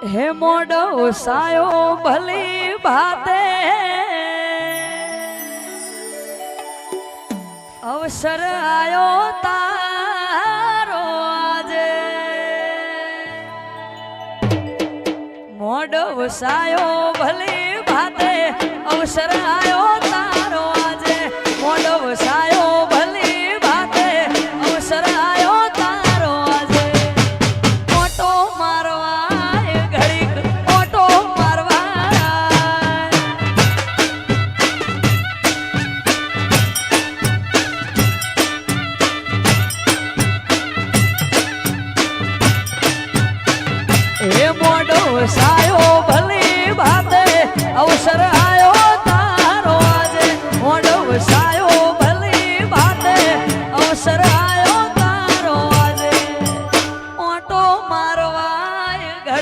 હે મોડો સાયો ભલી ભાતે અવસર આયો તારો આજે મોડો સાયો ભલી ભાતે અવસર આયો તારો આજે મોડો સાયો ભલી ભાતે અવસર આયો તારો આજે ઓટો મારવા ઘડીક ઓટો મારવા એ મોડો સા